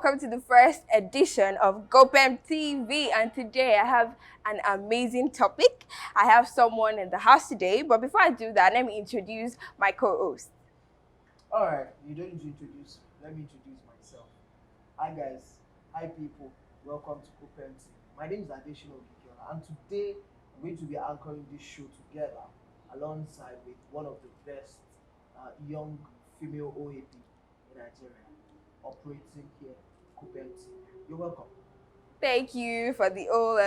welcome to the first edition of GoPem TV. And today I have an amazing topic. I have someone in the house today, but before I do that, let me introduce my co-host. All right, you don't need to introduce. Let me introduce myself. Hi guys, hi people. Welcome to Openti. My name is Adesina Obikiola, and today I'm going to be anchoring this show together alongside with one of the best young female OAP in Nigeria operating here, Openti. You're welcome. Thank you for the old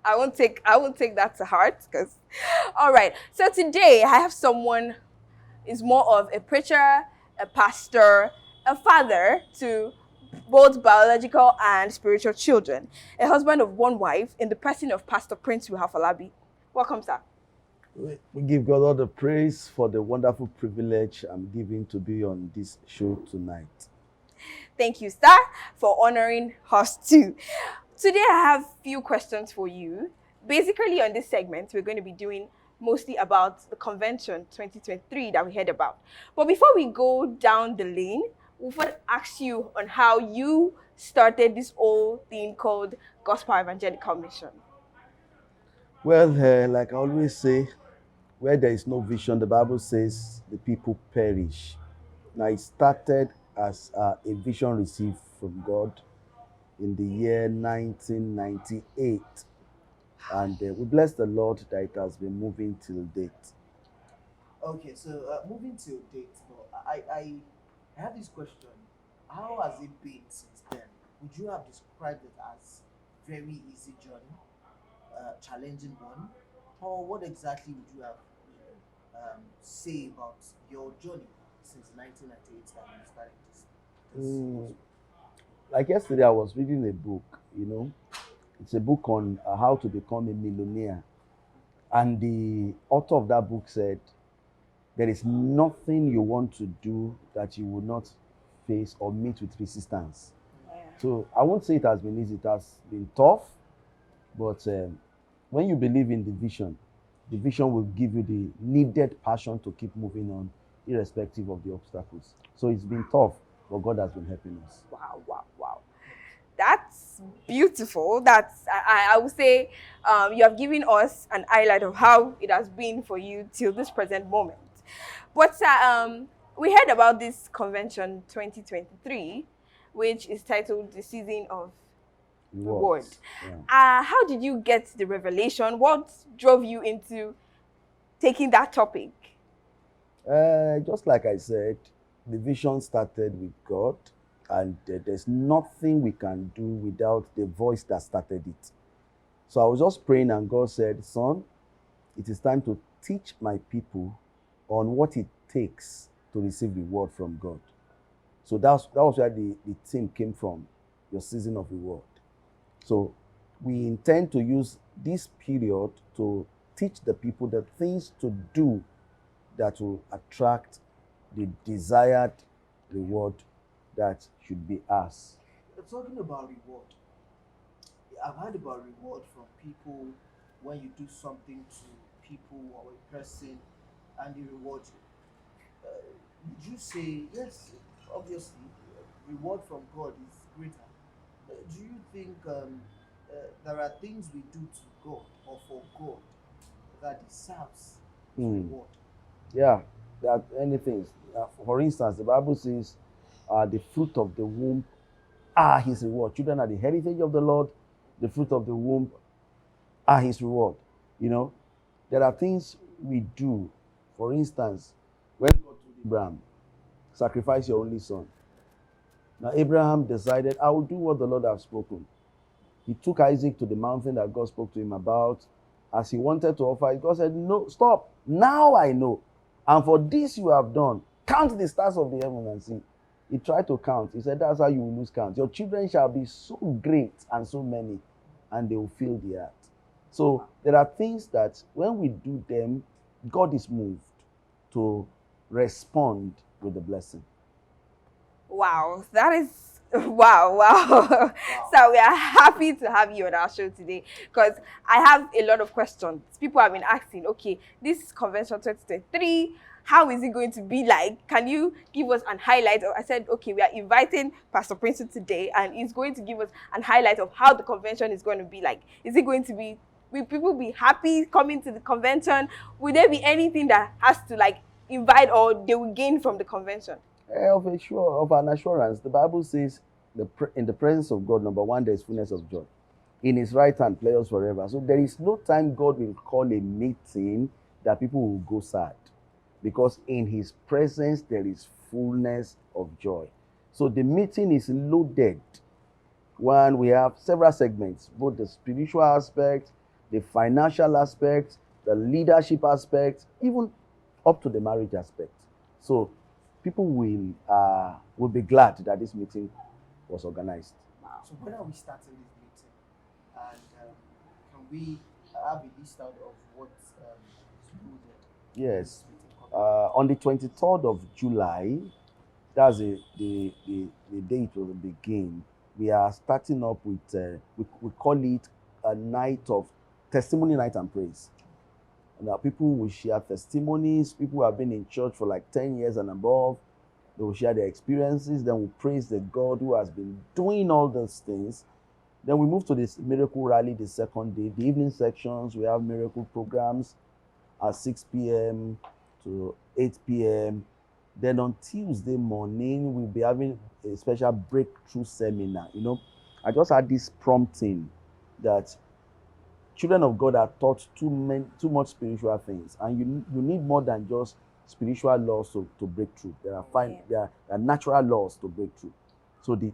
I won't take that to heart because all right. So today I have someone is more of a preacher, a pastor, a father to both biological and spiritual children, a husband of one wife in the person of Pastor Princwill Afolabi. Welcome, sir. We give God all the praise for the wonderful privilege I'm given to be on this show tonight. Thank you, sir, for honoring us too. Today I have few questions for you. Basically, on this segment, we're going to be doing mostly about the convention 2023 that we heard about. But before we go down the lane, we want to ask you on how you started this whole thing called Gospel Evangelical Mission. Well, like I always say, where there is no vision, the Bible says the people perish. Now, it started as a vision received from God in the year 1998. And we bless the Lord that it has been moving till date. Okay, so moving to date, I have this question. How has it been since then? Would you have described it as very easy journey, challenging one, or what exactly would you have say about your journey since 1998 that you started this? Like yesterday, I was reading a book, It's a book on how to become a millionaire. And the author of that book said, there is nothing you want to do that you will not face or meet with resistance. Yeah. So I won't say it has been easy. It has been tough. But when you believe in the vision will give you the needed passion to keep moving on, irrespective of the obstacles. So it's been tough, but God has been helping us. Wow. That's beautiful. I would say you have given us an highlight of how it has been for you till this present moment. But we heard about this convention 2023, which is titled The Season of Reward. Yeah. How did you get the revelation? What drove you into taking that topic? Just like I said, the vision started with God. And there's nothing we can do without the voice that started it. So I was just praying and God said, son, it is time to teach my people on what it takes to receive the word from God. So that was where the theme came from, your season of reward. So we intend to use this period to teach the people the things to do that will attract the desired reward that should be us. Talking about reward, I've heard about reward from people when you do something to people or a person and they reward you. Would you say, yes, obviously, reward from God is greater. Do you think there are things we do to God or for God that deserves reward? Yeah, there are many things. For instance, the Bible says, the fruit of the womb are his reward. Children are the heritage of the Lord. The fruit of the womb are his reward. There are things we do. For instance, when God told Abraham, sacrifice your only son. Now Abraham decided, I will do what the Lord has spoken. He took Isaac to the mountain that God spoke to him about. As he wanted to offer it, God said, no, stop. Now I know. And for this you have done. Count the stars of the heaven and see. He tried to count. He said, that's how you will lose count. Your children shall be so great and so many, and they will fill the earth. So there are things that when we do them, God is moved to respond with the blessing. Wow, that is wow. So we are happy to have you on our show today because I have a lot of questions. People have been asking, okay, this convention 2023, how is it going to be like? Can you give us an highlight? I said, okay, we are inviting Pastor Princwill today, and he's going to give us an highlight of how the convention is going to be like. Is it going to be, will people be happy coming to the convention? Will there be anything that has to like invite or they will gain from the convention? Of an assurance, the Bible says, in the presence of God, number one, there is fullness of joy. In his right hand, pleasures forever. So there is no time God will call a meeting that people will go sad. Because in his presence, there is fullness of joy. So the meeting is loaded. One, we have several segments, both the spiritual aspect, the financial aspect, the leadership aspect, even up to the marriage aspect. So people will be glad that this meeting was organized. So when are we starting this meeting? And can we have a list out of what is included? Yes. On the 23rd of July, that's the day it will begin. We are starting up with, we call it a night of testimony night and praise. Now people will share testimonies. People who have been in church for like 10 years and above. They will share their experiences. Then we'll praise the God who has been doing all those things. Then we move to this miracle rally the second day. The evening sections, we have miracle programs at 6 p.m. to 8 p.m. Then on Tuesday morning, we'll be having a special breakthrough seminar. You know, I just had this prompting that children of God are taught too much spiritual things, and you need more than just spiritual laws to break through. There are natural laws to break through. So the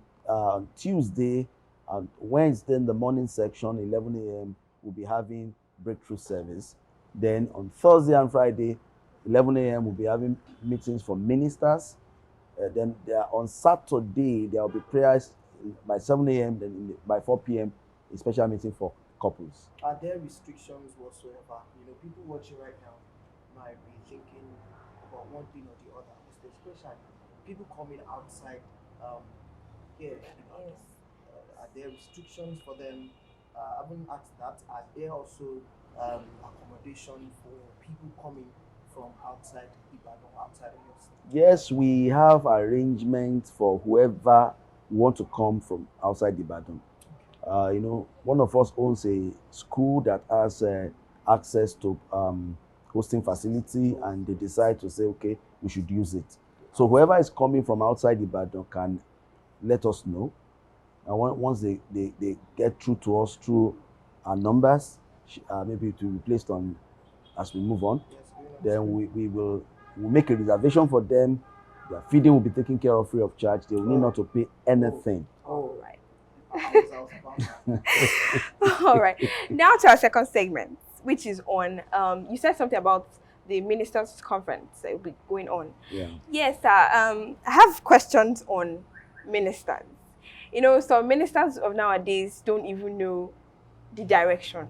Tuesday and Wednesday in the morning section, 11 a.m., we'll be having breakthrough service. Then on Thursday and Friday, 11 a.m., we'll be having meetings for ministers. Then on Saturday, there will be prayers by 7 a.m., then by 4 p.m., a special meeting for couples. Are there restrictions whatsoever? You know, people watching right now might be thinking about one thing or the other, especially people coming outside here. Are there restrictions for them? I haven't asked that. Are there also accommodation for people coming from outside Ibadan, outside of your state? Yes, we have arrangements for whoever want to come from outside Ibadan. You know, one of us owns a school that has access to hosting facility, and they decide to say, okay, we should use it. So whoever is coming from outside Ibadan can let us know. And once they get through to us through our numbers, maybe to be placed on as we move on, then we'll make a reservation for them. Their feeding will be taken care of free of charge. They will need not to pay anything. All right. All right. Now to our second segment, which is on, you said something about the ministers' conference that will be going on. Yeah. Yes, I have questions on ministers. You know, some ministers of nowadays don't even know the direction.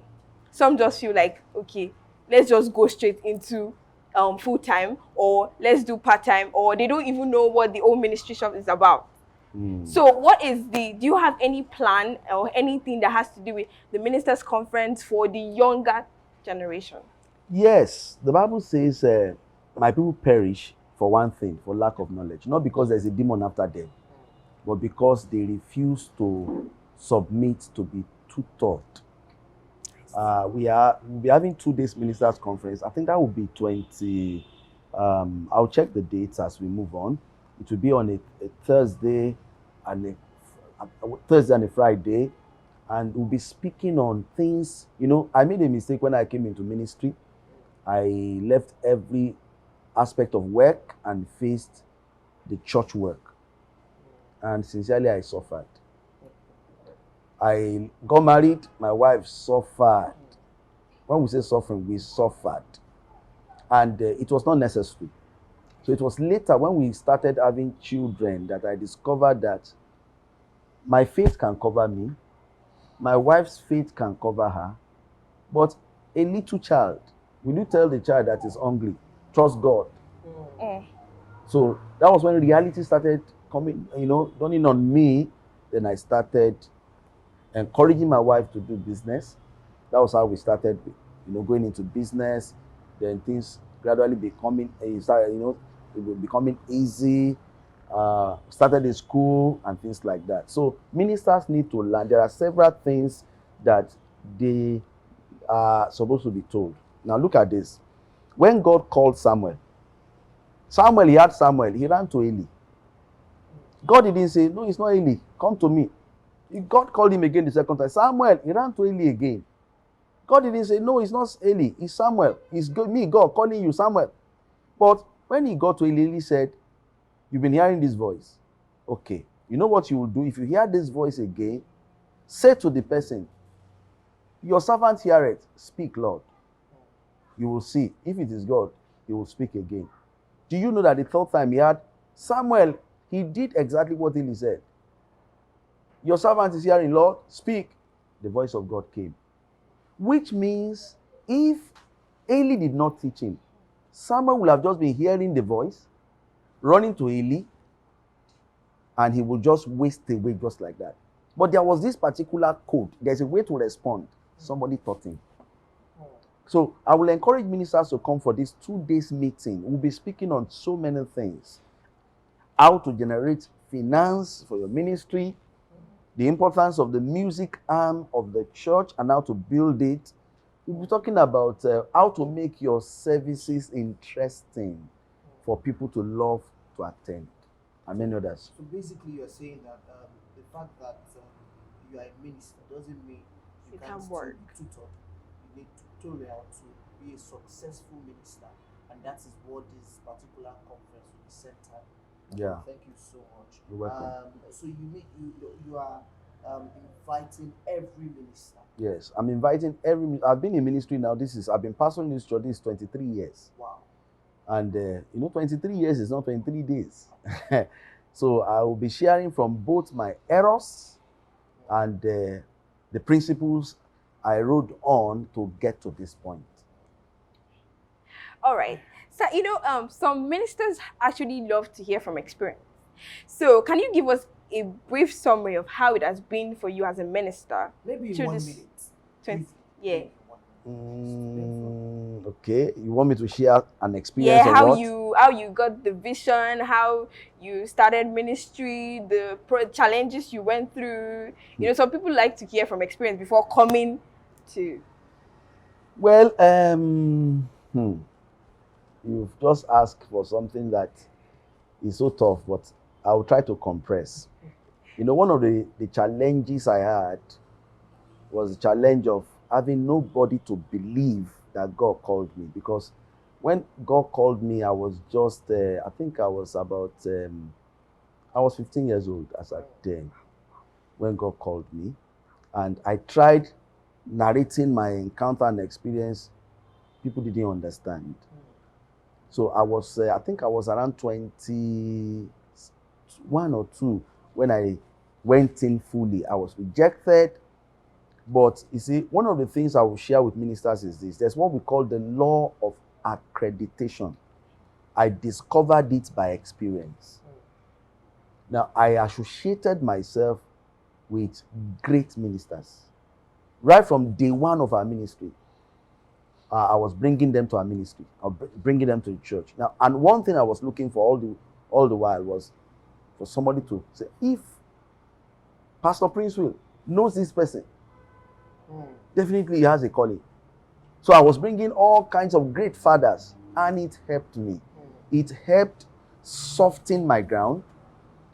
Some just feel like, okay, let's just go straight into full-time, or let's do part-time, or they don't even know what the whole ministry shop is about. So what is do you have any plan or anything that has to do with the ministers' conference for the younger generation? Yes, the Bible says, my people perish for one thing, for lack of knowledge. Not because there's a demon after them, but because they refuse to submit to be tutored. We'll be having 2 days ministers conference. I think that will be 20. I'll check the dates as we move on. It will be on a Thursday and a Friday, and we'll be speaking on things. You know, I made a mistake when I came into ministry. I left every aspect of work and faced the church work, and sincerely I suffered. I got married, my wife suffered. When we say suffering, we suffered, and it was not necessary. So it was later when we started having children that I discovered that my faith can cover me, my wife's faith can cover her, but a little child, will you tell the child that is hungry, trust God? So that was when reality started coming, dawning on me. Then I started encouraging my wife to do business. That was how we started, going into business. Then things gradually becoming, it will becoming easy. Started in school and things like that. So ministers need to learn. There are several things that they are supposed to be told. Now look at this. When God called Samuel, he had Samuel, he ran to Eli. God didn't say, no, it's not Eli, come to me. God called him again the second time. Samuel, he ran to Eli again. God didn't say, no, it's not Eli, it's Samuel. It's me, God, calling you Samuel. But when he got to Eli, Eli said, you've been hearing this voice. Okay, you know what you will do? If you hear this voice again, say to the person, your servant heareth, speak, Lord. You will see. If it is God, he will speak again. Do you know that the third time he had Samuel, he did exactly what Eli said. Your servant is hearing, Lord, speak. The voice of God came. Which means if Eli did not teach him, Samuel would have just been hearing the voice, running to Eli, and he would just waste away just like that. But there was this particular code. There's a way to respond. Somebody taught him. So I will encourage ministers to come for this 2 days meeting. We'll be speaking on so many things. How to generate finance for your ministry, the importance of the music arm of the church and how to build it. We'll be talking about how to make your services interesting for people to love to attend, and many others. So basically, you're saying that the fact that you are a minister doesn't mean you It can can still work. be tutored. You need tutorial to be a successful minister, and that is what this particular conference will be centered. Yeah. Thank you so much. You're welcome. So you are inviting every minister. Yes, I'm inviting I've been in ministry now. I've been pastoring this church. This is 23 years. Wow. And 23 years is not 23 days. So I will be sharing from both my errors and the principles I rode on to get to this point. All right. So, some ministers actually love to hear from experience. So, can you give us a brief summary of how it has been for you as a minister? Maybe in through 1 this minute. 20 Briefly. yeah. Maybe in 1 minute. Okay, you want me to share an experience Yeah, or how what? you got the vision, how you started ministry, the challenges you went through. Some people like to hear from experience before coming to. Well, you've just asked for something that is so tough, but I will try to compress. One of the challenges I had was the challenge of having nobody to believe that God called me. Because when God called me, I was just, I think I was about, I was 15 years old as at then when God called me. And I tried narrating my encounter and experience. People didn't understand. So I think I was around 21 or 2 when I went in fully. I was rejected. But you see, one of the things I will share with ministers is this. There's what we call the law of accreditation. I discovered it by experience. Now, I associated myself with great ministers. Right from day one of our ministry, I was bringing them to our ministry, or bringing them to the church. Now, and one thing I was looking for all the while was for somebody to say, if Pastor Princwill knows this person, definitely he has a calling. So I was bringing all kinds of great fathers, and it helped me. It helped soften my ground,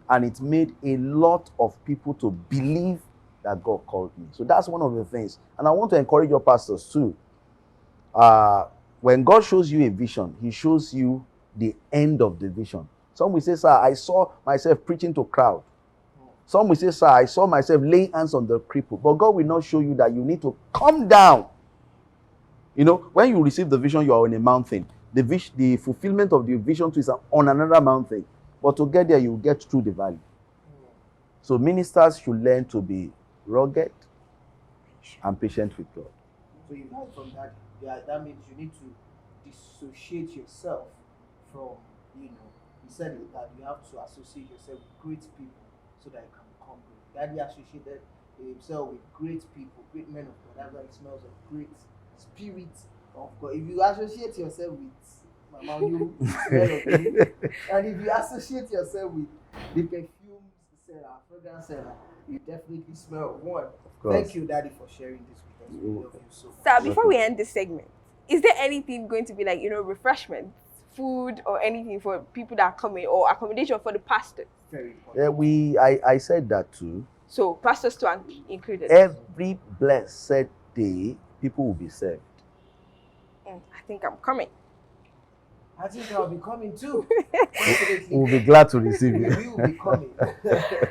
and it made a lot of people to believe that God called me. So that's one of the things. And I want to encourage your pastors too. When God shows you a vision, he shows you the end of the vision. Some will say, sir, I saw myself preaching to crowd. Some will say, sir, I saw myself laying hands on the cripple. But God will not show you that you need to come down. When you receive the vision, you are on a mountain. The fulfillment of the vision is on another mountain. But to get there, you get through the valley. So ministers should learn to be rugged and patient with God. So you learn from that. Yeah, that means you need to dissociate yourself from, you said it, that you have to associate yourself with great people so that you can become great. Daddy associated himself with great people, great men of God. That's why he smells of great spirit of God. If you associate yourself with Mama, you smell okay. And if you associate yourself with the perfume seller, fragrance seller, you definitely smell one. course. Thank you, Daddy, for sharing this with us. We love you so much. Sir, before we end this segment, is there anything going to be like, refreshment, food, or anything for people that are coming, or accommodation for the pastors? Very important. Yeah, I said that too. So pastors too are included. Every blessed day, people will be served. I think I'm coming. I think I'll be coming too. We'll be glad to receive you. We will be coming.